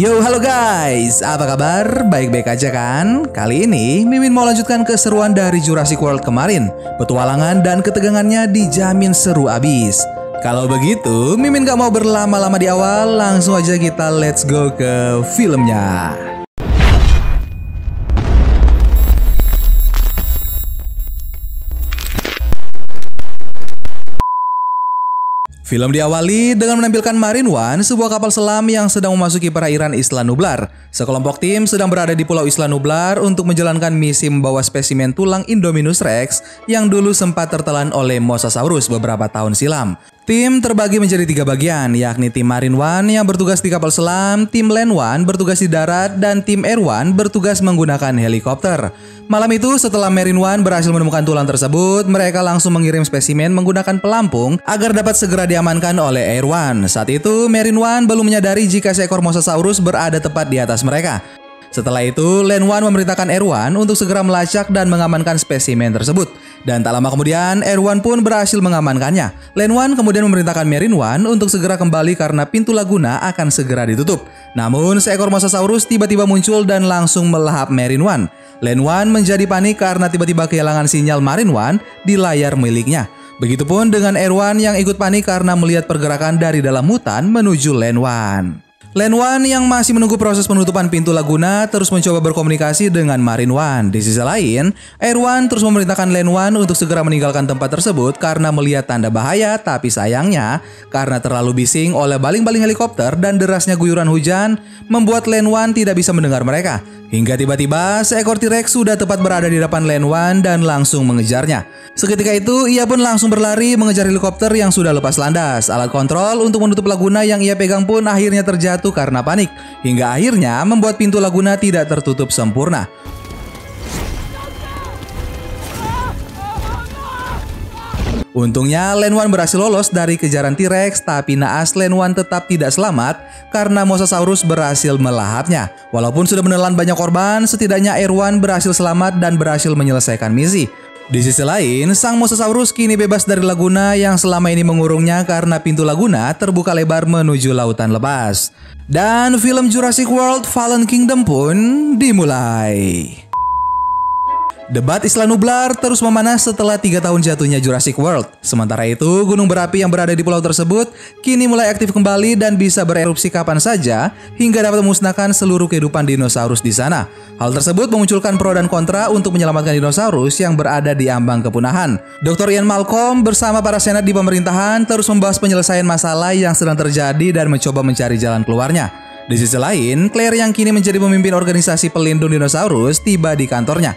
Yo, halo guys, apa kabar? Baik-baik aja kan? Kali ini Mimin mau lanjutkan keseruan dari Jurassic World kemarin. Petualangan dan ketegangannya dijamin seru abis. Kalau begitu, Mimin gak mau berlama-lama di awal, langsung aja kita let's go ke filmnya. Film diawali dengan menampilkan Marine One, sebuah kapal selam yang sedang memasuki perairan Isla Nublar. Sekelompok tim sedang berada di Pulau Isla Nublar untuk menjalankan misi membawa spesimen tulang Indominus Rex yang dulu sempat tertelan oleh Mosasaurus beberapa tahun silam. Tim terbagi menjadi 3 bagian, yakni tim Marine One yang bertugas di kapal selam, tim Land One bertugas di darat, dan tim Air One bertugas menggunakan helikopter. Malam itu setelah Marine One berhasil menemukan tulang tersebut, mereka langsung mengirim spesimen menggunakan pelampung agar dapat segera diamankan oleh Air One. Saat itu Marine One belum menyadari jika seekor Mosasaurus berada tepat di atas mereka. Setelah itu, Land One memerintahkan Air One untuk segera melacak dan mengamankan spesimen tersebut. Dan tak lama kemudian, Air One pun berhasil mengamankannya. Land One kemudian memerintahkan Marine One untuk segera kembali karena pintu Laguna akan segera ditutup. Namun, seekor Mosasaurus tiba-tiba muncul dan langsung melahap Marine One. Land One menjadi panik karena tiba-tiba kehilangan sinyal Marine One di layar miliknya. Begitupun dengan Air One yang ikut panik karena melihat pergerakan dari dalam hutan menuju Land One. Land One yang masih menunggu proses penutupan pintu Laguna terus mencoba berkomunikasi dengan Marine One. Di sisi lain, Air One terus memerintahkan Land One untuk segera meninggalkan tempat tersebut karena melihat tanda bahaya, tapi sayangnya karena terlalu bising oleh baling-baling helikopter dan derasnya guyuran hujan membuat Land One tidak bisa mendengar mereka. Hingga tiba-tiba seekor T-Rex sudah tepat berada di depan Land One dan langsung mengejarnya. Seketika itu ia pun langsung berlari mengejar helikopter yang sudah lepas landas. Alat kontrol untuk menutup Laguna yang ia pegang pun akhirnya terjatuh karena panik. Hingga akhirnya membuat pintu Laguna tidak tertutup sempurna. Untungnya Land One berhasil lolos dari kejaran T-Rex, tapi naas Land One tetap tidak selamat karena Mosasaurus berhasil melahapnya. Walaupun sudah menelan banyak korban, setidaknya Air One berhasil selamat dan berhasil menyelesaikan misi. Di sisi lain, sang Mosasaurus kini bebas dari Laguna yang selama ini mengurungnya karena pintu Laguna terbuka lebar menuju lautan lepas. Dan film Jurassic World Fallen Kingdom pun dimulai. Debat Isla Nublar terus memanas setelah 3 tahun jatuhnya Jurassic World. Sementara itu, gunung berapi yang berada di pulau tersebut kini mulai aktif kembali dan bisa bererupsi kapan saja hingga dapat memusnahkan seluruh kehidupan dinosaurus di sana. Hal tersebut memunculkan pro dan kontra untuk menyelamatkan dinosaurus yang berada di ambang kepunahan. Dr. Ian Malcolm bersama para senat di pemerintahan terus membahas penyelesaian masalah yang sedang terjadi dan mencoba mencari jalan keluarnya. Di sisi lain, Claire yang kini menjadi pemimpin organisasi pelindung dinosaurus tiba di kantornya.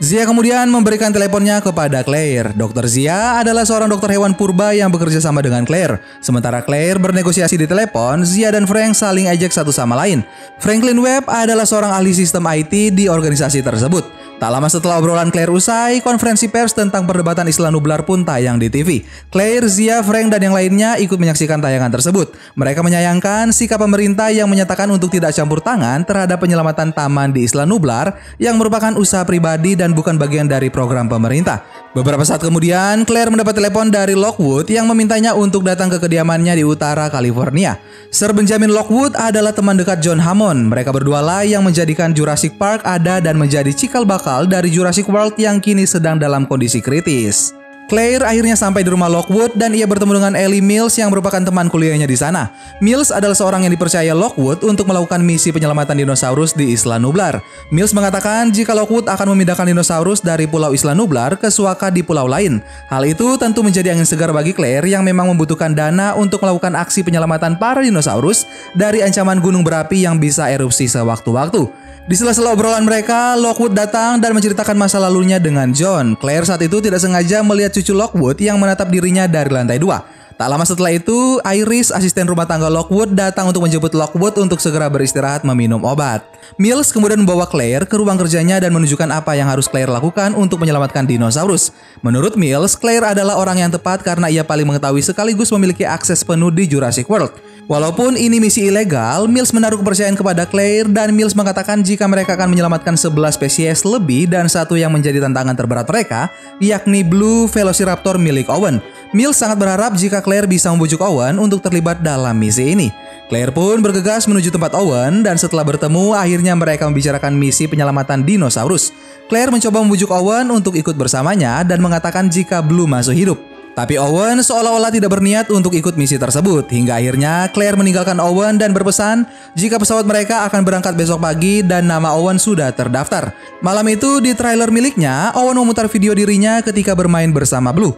Zia kemudian memberikan teleponnya kepada Claire. Dr. Zia adalah seorang dokter hewan purba yang bekerja sama dengan Claire. Sementara Claire bernegosiasi di telepon, Zia dan Frank saling ejek satu sama lain. Franklin Webb adalah seorang ahli sistem IT di organisasi tersebut. Tak lama setelah obrolan Claire usai, konferensi pers tentang perdebatan Isla Nublar pun tayang di TV. Claire, Zia, Frank, dan yang lainnya ikut menyaksikan tayangan tersebut. Mereka menyayangkan sikap pemerintah yang menyatakan untuk tidak campur tangan terhadap penyelamatan taman di Isla Nublar yang merupakan usaha pribadi dan bukan bagian dari program pemerintah. Beberapa saat kemudian, Claire mendapat telepon dari Lockwood yang memintanya untuk datang ke kediamannya di utara California. Sir Benjamin Lockwood adalah teman dekat John Hammond. Mereka berdua lah yang menjadikan Jurassic Park ada dan menjadi cikal bakal dari Jurassic World yang kini sedang dalam kondisi kritis. Claire akhirnya sampai di rumah Lockwood dan ia bertemu dengan Ellie Mills yang merupakan teman kuliahnya di sana. Mills adalah seorang yang dipercaya Lockwood untuk melakukan misi penyelamatan dinosaurus di Isla Nublar. Mills mengatakan jika Lockwood akan memindahkan dinosaurus dari Pulau Isla Nublar ke suaka di pulau lain. Hal itu tentu menjadi angin segar bagi Claire yang memang membutuhkan dana untuk melakukan aksi penyelamatan para dinosaurus dari ancaman gunung berapi yang bisa erupsi sewaktu-waktu. Di sela-sela obrolan mereka, Lockwood datang dan menceritakan masa lalunya dengan John. Claire saat itu tidak sengaja melihat cucu Lockwood yang menatap dirinya dari lantai 2. Tak lama setelah itu, Iris, asisten rumah tangga Lockwood, datang untuk menjemput Lockwood untuk segera beristirahat meminum obat. Mills kemudian membawa Claire ke ruang kerjanya dan menunjukkan apa yang harus Claire lakukan untuk menyelamatkan dinosaurus. Menurut Mills, Claire adalah orang yang tepat karena ia paling mengetahui sekaligus memiliki akses penuh di Jurassic World. Walaupun ini misi ilegal, Mills menaruh kepercayaan kepada Claire dan Mills mengatakan jika mereka akan menyelamatkan 11 spesies lebih dan satu yang menjadi tantangan terberat mereka, yakni Blue Velociraptor milik Owen. Mills sangat berharap jika Claire bisa membujuk Owen untuk terlibat dalam misi ini. Claire pun bergegas menuju tempat Owen dan setelah bertemu, akhirnya mereka membicarakan misi penyelamatan dinosaurus. Claire mencoba membujuk Owen untuk ikut bersamanya dan mengatakan jika Blue masih hidup. Tapi Owen seolah-olah tidak berniat untuk ikut misi tersebut. Hingga akhirnya Claire meninggalkan Owen dan berpesan jika pesawat mereka akan berangkat besok pagi dan nama Owen sudah terdaftar. Malam itu di trailer miliknya, Owen memutar video dirinya ketika bermain bersama Blue.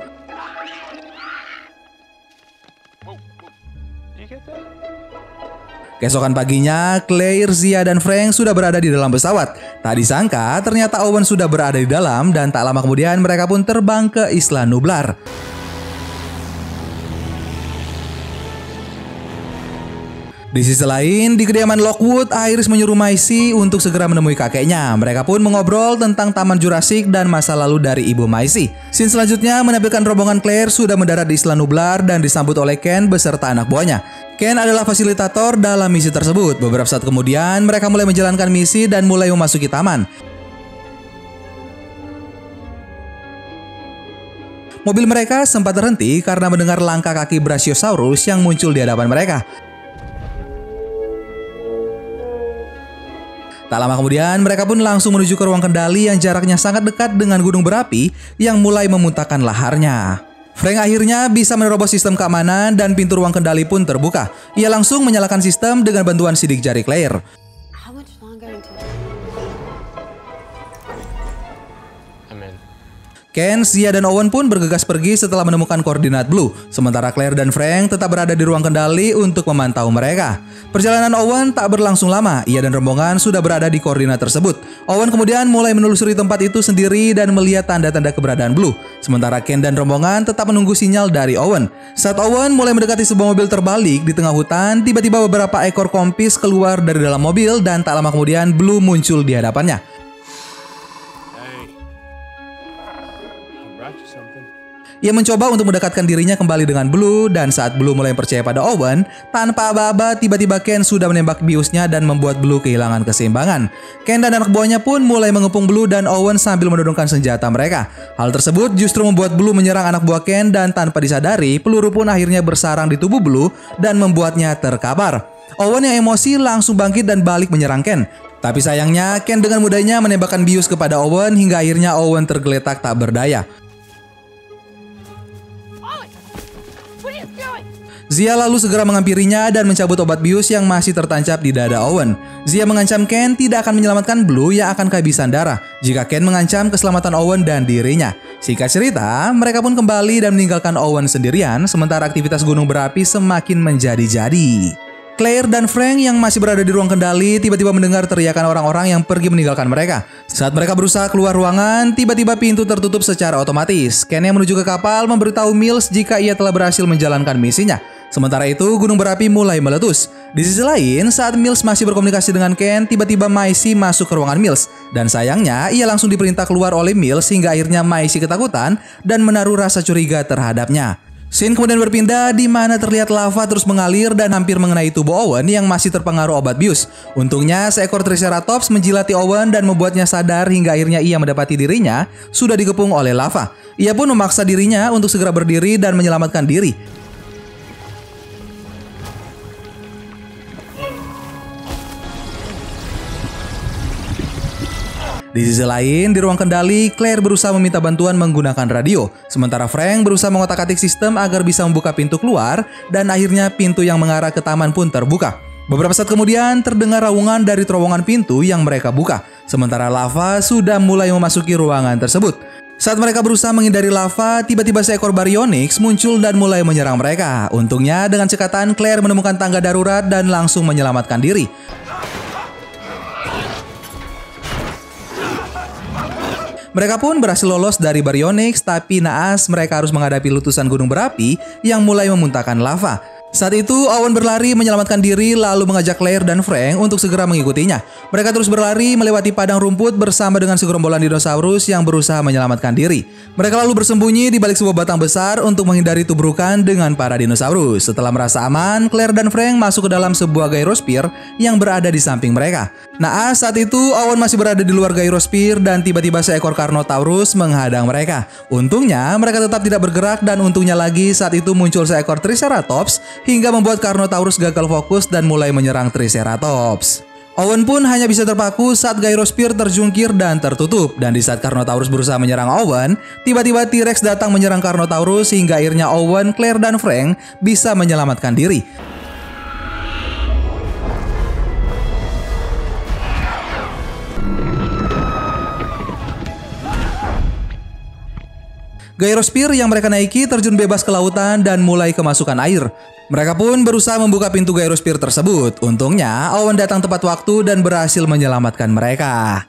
Keesokan paginya, Claire, Zia, dan Frank sudah berada di dalam pesawat. Tak disangka, ternyata Owen sudah berada di dalam dan tak lama kemudian mereka pun terbang ke Isla Nublar. Di sisi lain, di kediaman Lockwood, Iris menyuruh Maisie untuk segera menemui kakeknya. Mereka pun mengobrol tentang Taman Jurassic dan masa lalu dari ibu Maisie. Scene selanjutnya menampilkan rombongan Claire sudah mendarat di Isla Nublar dan disambut oleh Ken beserta anak buahnya. Ken adalah fasilitator dalam misi tersebut. Beberapa saat kemudian, mereka mulai menjalankan misi dan mulai memasuki taman. Mobil mereka sempat terhenti karena mendengar langkah kaki Brachiosaurus yang muncul di hadapan mereka. Tak lama kemudian, mereka pun langsung menuju ke ruang kendali yang jaraknya sangat dekat dengan gunung berapi yang mulai memuntahkan laharnya. Frank akhirnya bisa menerobos sistem keamanan dan pintu ruang kendali pun terbuka. Ia langsung menyalakan sistem dengan bantuan sidik jari Claire. Ken, Zia, dan Owen pun bergegas pergi setelah menemukan koordinat Blue. Sementara Claire dan Frank tetap berada di ruang kendali untuk memantau mereka. Perjalanan Owen tak berlangsung lama. Ia dan rombongan sudah berada di koordinat tersebut. Owen kemudian mulai menelusuri tempat itu sendiri dan melihat tanda-tanda keberadaan Blue. Sementara Ken dan rombongan tetap menunggu sinyal dari Owen. Saat Owen mulai mendekati sebuah mobil terbalik di tengah hutan, tiba-tiba beberapa ekor kompis keluar dari dalam mobil dan tak lama kemudian Blue muncul di hadapannya. Ia mencoba untuk mendekatkan dirinya kembali dengan Blue dan saat Blue mulai percaya pada Owen, tanpa aba-aba tiba-tiba Ken sudah menembak biusnya dan membuat Blue kehilangan keseimbangan. Ken dan anak buahnya pun mulai mengepung Blue dan Owen sambil menodongkan senjata mereka. Hal tersebut justru membuat Blue menyerang anak buah Ken dan tanpa disadari, peluru pun akhirnya bersarang di tubuh Blue dan membuatnya terkapar. Owen yang emosi langsung bangkit dan balik menyerang Ken. Tapi sayangnya Ken dengan mudahnya menembakkan bius kepada Owen hingga akhirnya Owen tergeletak tak berdaya. Zia lalu segera menghampirinya dan mencabut obat bius yang masih tertancap di dada Owen. Zia mengancam Ken tidak akan menyelamatkan Blue yang akan kehabisan darah jika Ken mengancam keselamatan Owen dan dirinya. Singkat cerita, mereka pun kembali dan meninggalkan Owen sendirian sementara aktivitas gunung berapi semakin menjadi-jadi. Claire dan Frank yang masih berada di ruang kendali tiba-tiba mendengar teriakan orang-orang yang pergi meninggalkan mereka. Saat mereka berusaha keluar ruangan, tiba-tiba pintu tertutup secara otomatis. Ken yang menuju ke kapal memberitahu Mills jika ia telah berhasil menjalankan misinya. Sementara itu, gunung berapi mulai meletus. Di sisi lain, saat Mills masih berkomunikasi dengan Ken, tiba-tiba Maisie masuk ke ruangan Mills. Dan sayangnya, ia langsung diperintah keluar oleh Mills hingga akhirnya Maisie ketakutan dan menaruh rasa curiga terhadapnya. Scene kemudian berpindah di mana terlihat lava terus mengalir dan hampir mengenai tubuh Owen yang masih terpengaruh obat bius. Untungnya seekor Triceratops menjilati Owen dan membuatnya sadar hingga akhirnya ia mendapati dirinya sudah dikepung oleh lava. Ia pun memaksa dirinya untuk segera berdiri dan menyelamatkan diri. Di sisi lain, di ruang kendali, Claire berusaha meminta bantuan menggunakan radio. Sementara Frank berusaha mengotak-atik sistem agar bisa membuka pintu keluar dan akhirnya pintu yang mengarah ke taman pun terbuka. Beberapa saat kemudian terdengar raungan dari terowongan pintu yang mereka buka. Sementara lava sudah mulai memasuki ruangan tersebut. Saat mereka berusaha menghindari lava, tiba-tiba seekor Baryonyx muncul dan mulai menyerang mereka. Untungnya dengan cekatan Claire menemukan tangga darurat dan langsung menyelamatkan diri. Mereka pun berhasil lolos dari Baryonyx, tapi naas mereka harus menghadapi letusan gunung berapi yang mulai memuntahkan lava. Saat itu, Owen berlari menyelamatkan diri lalu mengajak Claire dan Frank untuk segera mengikutinya. Mereka terus berlari melewati padang rumput bersama dengan segerombolan dinosaurus yang berusaha menyelamatkan diri. Mereka lalu bersembunyi di balik sebuah batang besar untuk menghindari tubrukan dengan para dinosaurus. Setelah merasa aman, Claire dan Frank masuk ke dalam sebuah gyrosphere yang berada di samping mereka. Naas saat itu, Owen masih berada di luar gyrosphere dan tiba-tiba seekor Carnotaurus menghadang mereka. Untungnya, mereka tetap tidak bergerak dan untungnya lagi saat itu muncul seekor Triceratops hingga membuat Carnotaurus gagal fokus dan mulai menyerang Triceratops. Owen pun hanya bisa terpaku saat gyrosphere terjungkir dan tertutup. Dan di saat Carnotaurus berusaha menyerang Owen, tiba-tiba T-Rex datang menyerang Carnotaurus hingga akhirnya Owen, Claire, dan Frank bisa menyelamatkan diri. Gyrosphere yang mereka naiki terjun bebas ke lautan dan mulai kemasukan air. Mereka pun berusaha membuka pintu gyrosphere tersebut. Untungnya, Owen datang tepat waktu dan berhasil menyelamatkan mereka.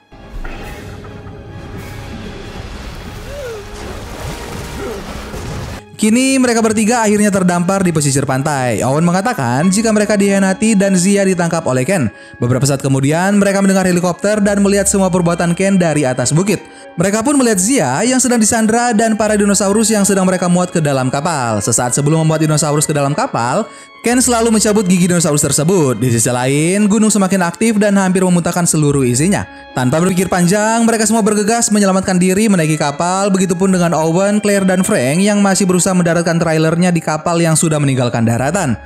Kini mereka bertiga akhirnya terdampar di pesisir pantai. Owen mengatakan jika mereka dikhianati dan Zia ditangkap oleh Ken. Beberapa saat kemudian mereka mendengar helikopter dan melihat semua perbuatan Ken dari atas bukit. Mereka pun melihat Zia yang sedang disandra dan para dinosaurus yang sedang mereka muat ke dalam kapal. Sesaat sebelum memuat dinosaurus ke dalam kapal, Ken selalu mencabut gigi dinosaurus tersebut. Di sisi lain, gunung semakin aktif dan hampir memuntahkan seluruh isinya. Tanpa berpikir panjang, mereka semua bergegas menyelamatkan diri menaiki kapal. Begitupun dengan Owen, Claire, dan Frank yang masih berusaha mendaratkan trailernya di kapal yang sudah meninggalkan daratan.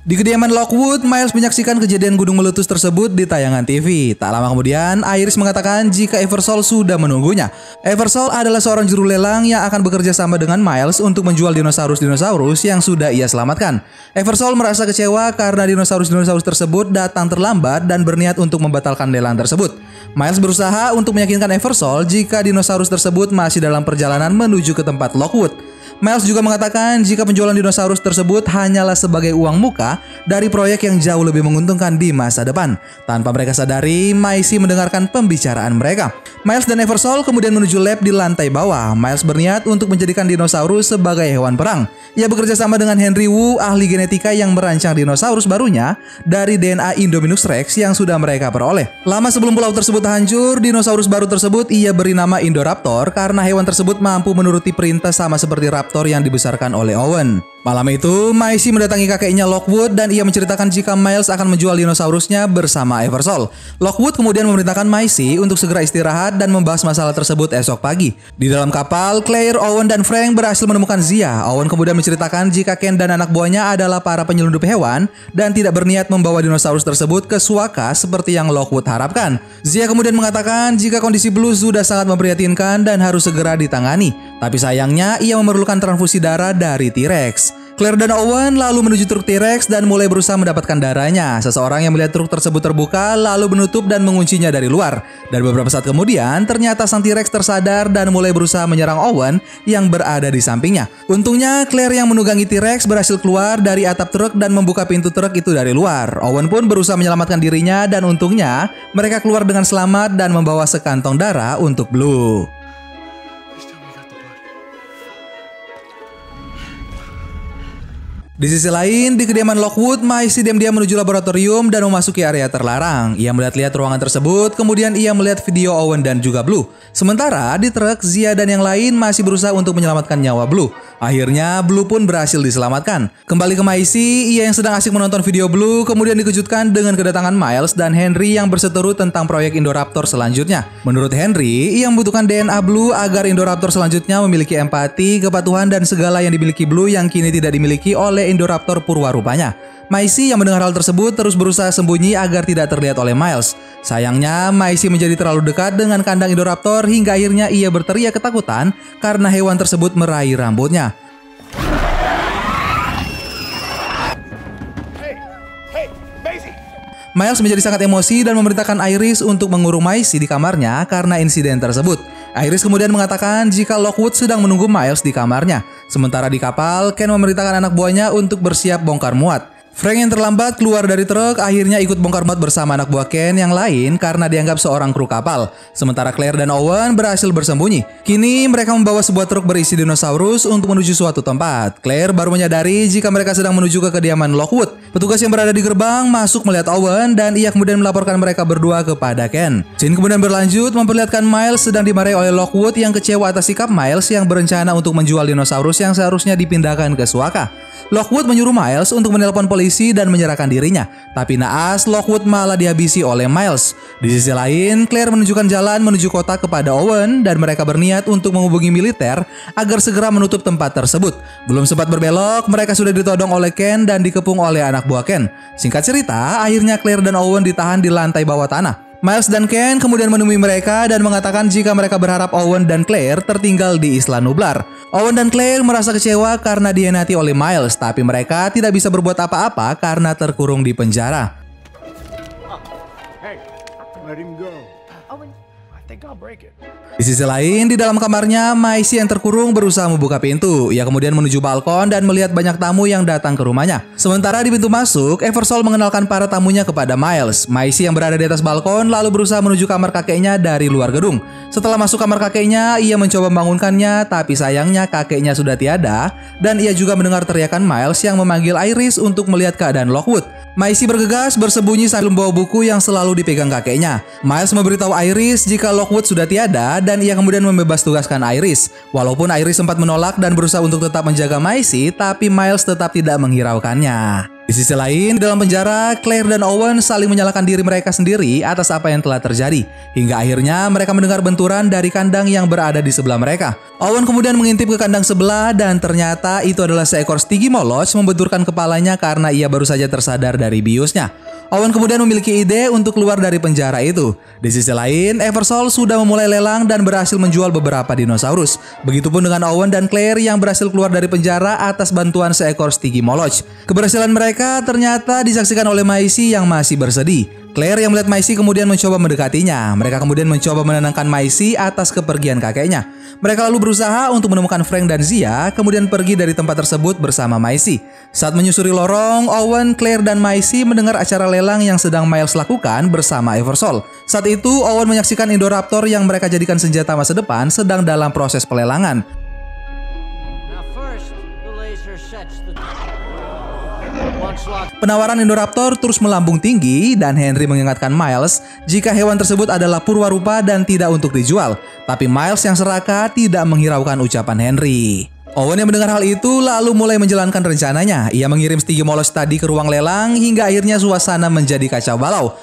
Di kediaman Lockwood, Miles menyaksikan kejadian gunung meletus tersebut di tayangan TV. Tak lama kemudian, Iris mengatakan jika Eversole sudah menunggunya. Eversole adalah seorang juru lelang yang akan bekerja sama dengan Miles untuk menjual dinosaurus-dinosaurus yang sudah ia selamatkan. Eversole merasa kecewa karena dinosaurus-dinosaurus tersebut datang terlambat dan berniat untuk membatalkan lelang tersebut. Miles berusaha untuk meyakinkan Eversole jika dinosaurus tersebut masih dalam perjalanan menuju ke tempat Lockwood. Miles juga mengatakan jika penjualan dinosaurus tersebut hanyalah sebagai uang muka dari proyek yang jauh lebih menguntungkan di masa depan. Tanpa mereka sadari, Maisie mendengarkan pembicaraan mereka. Miles dan Eversole kemudian menuju lab di lantai bawah. Miles berniat untuk menjadikan dinosaurus sebagai hewan perang. Ia bekerja sama dengan Henry Wu, ahli genetika yang merancang dinosaurus barunya dari DNA Indominus Rex yang sudah mereka peroleh. Lama sebelum pulau tersebut hancur, dinosaurus baru tersebut ia beri nama Indoraptor karena hewan tersebut mampu menuruti perintah sama seperti raptor yang dibesarkan oleh Owen. Malam itu, Maisie mendatangi kakeknya Lockwood dan ia menceritakan jika Miles akan menjual dinosaurusnya bersama Eversole. Lockwood kemudian memerintahkan Maisie untuk segera istirahat dan membahas masalah tersebut esok pagi. Di dalam kapal, Claire, Owen, dan Frank berhasil menemukan Zia. Owen kemudian menceritakan jika Ken dan anak buahnya adalah para penyelundup hewan dan tidak berniat membawa dinosaurus tersebut ke Suaka seperti yang Lockwood harapkan. Zia kemudian mengatakan jika kondisi Blue sudah sangat memprihatinkan dan harus segera ditangani. Tapi sayangnya ia memerlukan transfusi darah dari T-Rex. Claire dan Owen lalu menuju truk T-Rex dan mulai berusaha mendapatkan darahnya. Seseorang yang melihat truk tersebut terbuka lalu menutup dan menguncinya dari luar. Dan beberapa saat kemudian ternyata sang T-Rex tersadar dan mulai berusaha menyerang Owen yang berada di sampingnya. Untungnya Claire yang menunggangi T-Rex berhasil keluar dari atap truk dan membuka pintu truk itu dari luar. Owen pun berusaha menyelamatkan dirinya dan untungnya mereka keluar dengan selamat dan membawa sekantong darah untuk Blue. Di sisi lain, di kediaman Lockwood, Maisie diam-diam menuju laboratorium dan memasuki area terlarang. Ia melihat-lihat ruangan tersebut, kemudian ia melihat video Owen dan juga Blue. Sementara di truk, Zia dan yang lain masih berusaha untuk menyelamatkan nyawa Blue. Akhirnya, Blue pun berhasil diselamatkan. Kembali ke Maisie, ia yang sedang asik menonton video Blue, kemudian dikejutkan dengan kedatangan Miles dan Henry yang berseteru tentang proyek Indoraptor selanjutnya. Menurut Henry, ia membutuhkan DNA Blue agar Indoraptor selanjutnya memiliki empati, kepatuhan, dan segala yang dimiliki Blue yang kini tidak dimiliki oleh Indoraptor purwarupanya. Maisie yang mendengar hal tersebut terus berusaha sembunyi agar tidak terlihat oleh Miles. Sayangnya, Maisie menjadi terlalu dekat dengan kandang Indoraptor hingga akhirnya ia berteriak ketakutan karena hewan tersebut meraih rambutnya. Miles menjadi sangat emosi dan memerintahkan Iris untuk mengurung Maisie di kamarnya karena insiden tersebut. Iris kemudian mengatakan jika Lockwood sedang menunggu Miles di kamarnya. Sementara di kapal, Ken memerintahkan anak buahnya untuk bersiap bongkar muat. Frank yang terlambat keluar dari truk akhirnya ikut bongkar muat bersama anak buah Ken yang lain karena dianggap seorang kru kapal. Sementara Claire dan Owen berhasil bersembunyi. Kini mereka membawa sebuah truk berisi dinosaurus untuk menuju suatu tempat. Claire baru menyadari jika mereka sedang menuju ke kediaman Lockwood. Petugas yang berada di gerbang masuk melihat Owen dan ia kemudian melaporkan mereka berdua kepada Ken. Scene kemudian berlanjut memperlihatkan Miles sedang dimarahi oleh Lockwood yang kecewa atas sikap Miles yang berencana untuk menjual dinosaurus yang seharusnya dipindahkan ke Suaka. Lockwood menyuruh Miles untuk menelpon polisi dan menyerahkan dirinya. Tapi naas, Lockwood malah dihabisi oleh Miles. Di sisi lain, Claire menunjukkan jalan menuju kota kepada Owen dan mereka berniat untuk menghubungi militer agar segera menutup tempat tersebut. Belum sempat berbelok, mereka sudah ditodong oleh Ken dan dikepung oleh anak buah Ken. Singkat cerita, akhirnya Claire dan Owen ditahan di lantai bawah tanah. Miles dan Ken kemudian menemui mereka dan mengatakan jika mereka berharap Owen dan Claire tertinggal di Isla Nublar. Owen dan Claire merasa kecewa karena dihianati oleh Miles, tapi mereka tidak bisa berbuat apa-apa karena terkurung di penjara. Hey, let him go. Owen, I think I'll break it. Di sisi lain, di dalam kamarnya, Maisie yang terkurung berusaha membuka pintu. Ia kemudian menuju balkon dan melihat banyak tamu yang datang ke rumahnya. Sementara di pintu masuk, Eversole mengenalkan para tamunya kepada Miles. Maisie yang berada di atas balkon lalu berusaha menuju kamar kakeknya dari luar gedung. Setelah masuk kamar kakeknya, ia mencoba membangunkannya, tapi sayangnya kakeknya sudah tiada dan ia juga mendengar teriakan Miles yang memanggil Iris untuk melihat keadaan Lockwood. Maisie bergegas bersembunyi sambil membawa buku yang selalu dipegang kakeknya. Miles memberitahu Iris jika Lockwood sudah tiada dan ia kemudian membebas tugaskan Iris. Walaupun Iris sempat menolak dan berusaha untuk tetap menjaga Maisie, tapi Miles tetap tidak menghiraukannya. Di sisi lain, di dalam penjara, Claire dan Owen saling menyalahkan diri mereka sendiri atas apa yang telah terjadi. Hingga akhirnya mereka mendengar benturan dari kandang yang berada di sebelah mereka. Owen kemudian mengintip ke kandang sebelah dan ternyata itu adalah seekor Stygimoloch membenturkan kepalanya karena ia baru saja tersadar dari biusnya. Owen kemudian memiliki ide untuk keluar dari penjara itu. Di sisi lain, Eversole sudah memulai lelang dan berhasil menjual beberapa dinosaurus. Begitupun dengan Owen dan Claire yang berhasil keluar dari penjara atas bantuan seekor Stygimoloch. Keberhasilan mereka ternyata disaksikan oleh Maisie yang masih bersedih. Claire yang melihat Maisie kemudian mencoba mendekatinya. Mereka kemudian mencoba menenangkan Maisie atas kepergian kakeknya. Mereka lalu berusaha untuk menemukan Frank dan Zia, kemudian pergi dari tempat tersebut bersama Maisie. Saat menyusuri lorong, Owen, Claire, dan Maisie mendengar acara lelang yang sedang Miles lakukan bersama Eversole. Saat itu, Owen menyaksikan Indoraptor yang mereka jadikan senjata masa depan sedang dalam proses pelelangan. Penawaran Indoraptor terus melambung tinggi dan Henry mengingatkan Miles jika hewan tersebut adalah purwarupa dan tidak untuk dijual. Tapi Miles yang serakah tidak menghiraukan ucapan Henry. Owen yang mendengar hal itu lalu mulai menjalankan rencananya. Ia mengirim Stygimoloch tadi ke ruang lelang hingga akhirnya suasana menjadi kacau balau.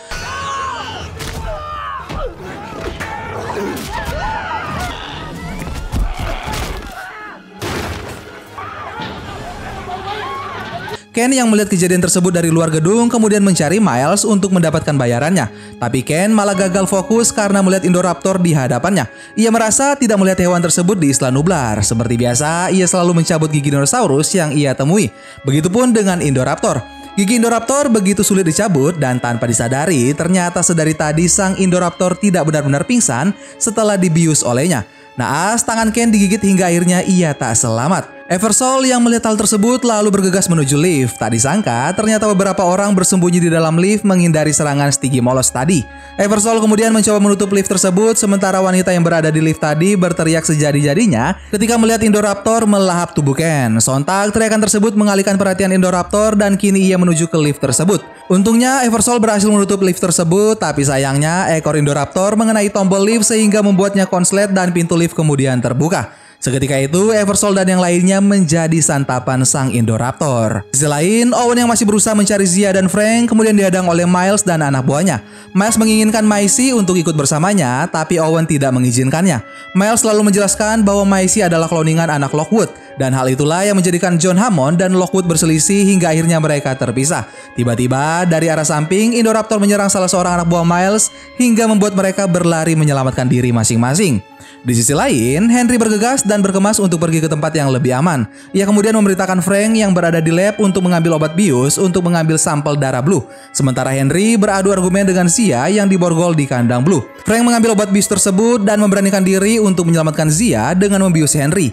Ken yang melihat kejadian tersebut dari luar gedung kemudian mencari Miles untuk mendapatkan bayarannya. Tapi Ken malah gagal fokus karena melihat Indoraptor di hadapannya. Ia merasa tidak melihat hewan tersebut di Isla Nublar. Seperti biasa, ia selalu mencabut gigi dinosaurus yang ia temui. Begitupun dengan Indoraptor. Gigi Indoraptor begitu sulit dicabut dan tanpa disadari, ternyata sedari tadi sang Indoraptor tidak benar-benar pingsan setelah dibius olehnya. Naas, tangan Ken digigit hingga akhirnya ia tak selamat. Eversole yang melihat hal tersebut lalu bergegas menuju lift. Tak disangka, ternyata beberapa orang bersembunyi di dalam lift menghindari serangan Stygimoloch tadi. Eversole kemudian mencoba menutup lift tersebut, sementara wanita yang berada di lift tadi berteriak sejadi-jadinya ketika melihat Indoraptor melahap tubuh Ken. Sontak, teriakan tersebut mengalihkan perhatian Indoraptor dan kini ia menuju ke lift tersebut. Untungnya, Eversole berhasil menutup lift tersebut, tapi sayangnya ekor Indoraptor mengenai tombol lift sehingga membuatnya konslet dan pintu lift kemudian terbuka. Seketika itu, Eversole dan yang lainnya menjadi santapan sang Indoraptor. Di sisi lain, Owen yang masih berusaha mencari Zia dan Frank kemudian dihadang oleh Miles dan anak buahnya. Miles menginginkan Maisie untuk ikut bersamanya, tapi Owen tidak mengizinkannya. Miles selalu menjelaskan bahwa Maisie adalah kloningan anak Lockwood, dan hal itulah yang menjadikan John Hammond dan Lockwood berselisih hingga akhirnya mereka terpisah. Tiba-tiba, dari arah samping, Indoraptor menyerang salah seorang anak buah Miles hingga membuat mereka berlari menyelamatkan diri masing-masing. Di sisi lain, Henry bergegas dan berkemas untuk pergi ke tempat yang lebih aman. Ia kemudian memerintahkan Frank yang berada di lab untuk mengambil obat bius untuk mengambil sampel darah Blue. Sementara Henry beradu argumen dengan Zia yang diborgol di kandang Blue. Frank mengambil obat bius tersebut dan memberanikan diri untuk menyelamatkan Zia dengan membius Henry.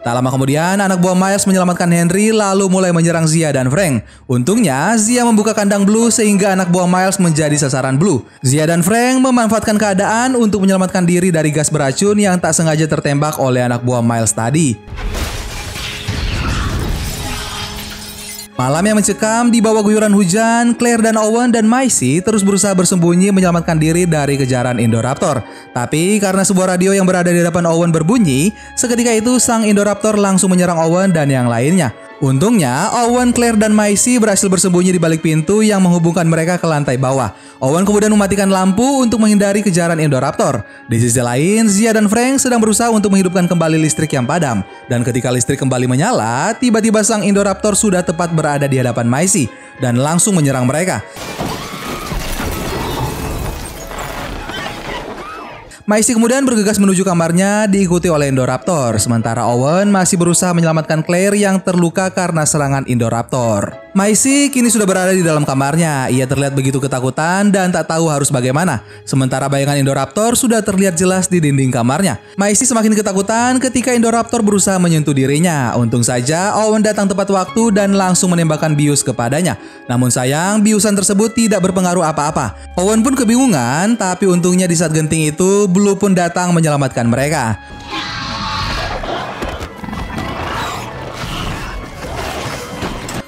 Tak lama kemudian, anak buah Miles menyelamatkan Henry lalu mulai menyerang Zia dan Frank. Untungnya, Zia membuka kandang Blue sehingga anak buah Miles menjadi sasaran Blue. Zia dan Frank memanfaatkan keadaan untuk menyelamatkan diri dari gas beracun yang tak sengaja tertembak oleh anak buah Miles tadi. Malam yang mencekam di bawah guyuran hujan, Claire dan Owen dan Maisie terus berusaha bersembunyi menyelamatkan diri dari kejaran Indoraptor. Tapi karena sebuah radio yang berada di hadapan Owen berbunyi, seketika itu sang Indoraptor langsung menyerang Owen dan yang lainnya. Untungnya, Owen, Claire, dan Maisie berhasil bersembunyi di balik pintu yang menghubungkan mereka ke lantai bawah. Owen kemudian mematikan lampu untuk menghindari kejaran Indoraptor. Di sisi lain, Zia dan Frank sedang berusaha untuk menghidupkan kembali listrik yang padam. Dan ketika listrik kembali menyala, tiba-tiba sang Indoraptor sudah tepat berada di hadapan Maisie dan langsung menyerang mereka. Maisie kemudian bergegas menuju kamarnya diikuti oleh Indoraptor, sementara Owen masih berusaha menyelamatkan Claire yang terluka karena serangan Indoraptor. Maisie kini sudah berada di dalam kamarnya. Ia terlihat begitu ketakutan dan tak tahu harus bagaimana. Sementara bayangan Indoraptor sudah terlihat jelas di dinding kamarnya. Maisie semakin ketakutan ketika Indoraptor berusaha menyentuh dirinya. Untung saja Owen datang tepat waktu dan langsung menembakkan bius kepadanya. Namun sayang, biusan tersebut tidak berpengaruh apa-apa. Owen pun kebingungan, tapi untungnya di saat genting itu Blue pun datang menyelamatkan mereka.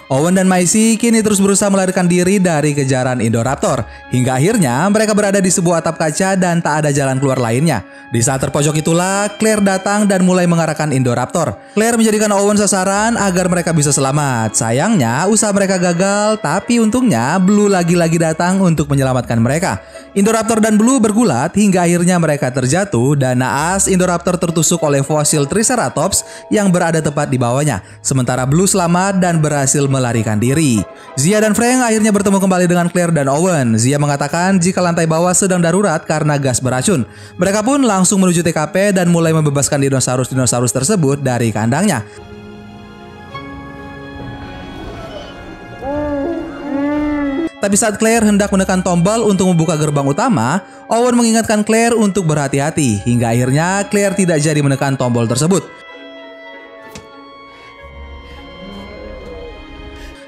Owen dan Maisie kini terus berusaha melarikan diri dari kejaran Indoraptor. Hingga akhirnya mereka berada di sebuah atap kaca dan tak ada jalan keluar lainnya. Di saat terpojok itulah, Claire datang dan mulai mengarahkan Indoraptor. Claire menjadikan Owen sasaran agar mereka bisa selamat. Sayangnya, usaha mereka gagal, tapi untungnya Blue lagi-lagi datang untuk menyelamatkan mereka. Indoraptor dan Blue bergulat hingga akhirnya mereka terjatuh dan naas Indoraptor tertusuk oleh fosil Triceratops yang berada tepat di bawahnya. Sementara Blue selamat dan berhasil melarikan diri. Zia dan Frank akhirnya bertemu kembali dengan Claire dan Owen. Zia mengatakan jika lantai bawah sedang darurat karena gas beracun. Mereka pun langsung menuju TKP dan mulai membebaskan dinosaurus-dinosaurus tersebut dari kandangnya. Tapi saat Claire hendak menekan tombol untuk membuka gerbang utama, Owen mengingatkan Claire untuk berhati-hati. Hingga akhirnya Claire tidak jadi menekan tombol tersebut.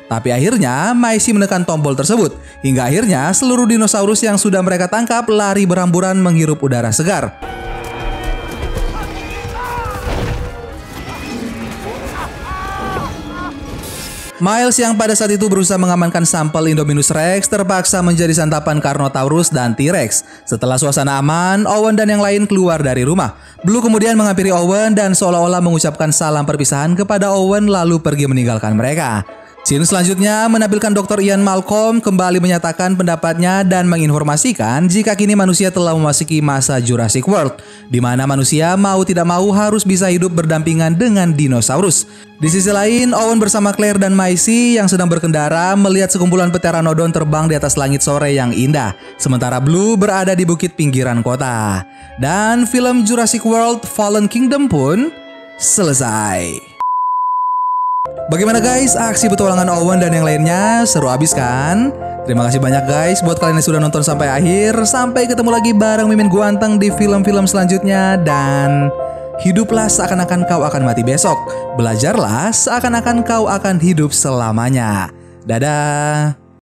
Tapi akhirnya Maisie menekan tombol tersebut. Hingga akhirnya seluruh dinosaurus yang sudah mereka tangkap lari berhamburan menghirup udara segar. Miles yang pada saat itu berusaha mengamankan sampel Indominus Rex terpaksa menjadi santapan Carnotaurus dan T-Rex. Setelah suasana aman, Owen dan yang lain keluar dari rumah. Blue kemudian menghampiri Owen dan seolah-olah mengucapkan salam perpisahan kepada Owen lalu pergi meninggalkan mereka. Scene selanjutnya menampilkan Dr. Ian Malcolm kembali menyatakan pendapatnya dan menginformasikan jika kini manusia telah memasuki masa Jurassic World, di mana manusia mau tidak mau harus bisa hidup berdampingan dengan dinosaurus. Di sisi lain, Owen bersama Claire dan Maisie yang sedang berkendara melihat sekumpulan pteranodon terbang di atas langit sore yang indah, sementara Blue berada di bukit pinggiran kota. Dan film Jurassic World Fallen Kingdom pun selesai. Bagaimana guys, aksi petualangan Owen dan yang lainnya? Seru abis kan? Terima kasih banyak guys buat kalian yang sudah nonton sampai akhir. Sampai ketemu lagi bareng Mimin Guanteng di film-film selanjutnya. Dan hiduplah seakan-akan kau akan mati besok. Belajarlah seakan-akan kau akan hidup selamanya. Dadah.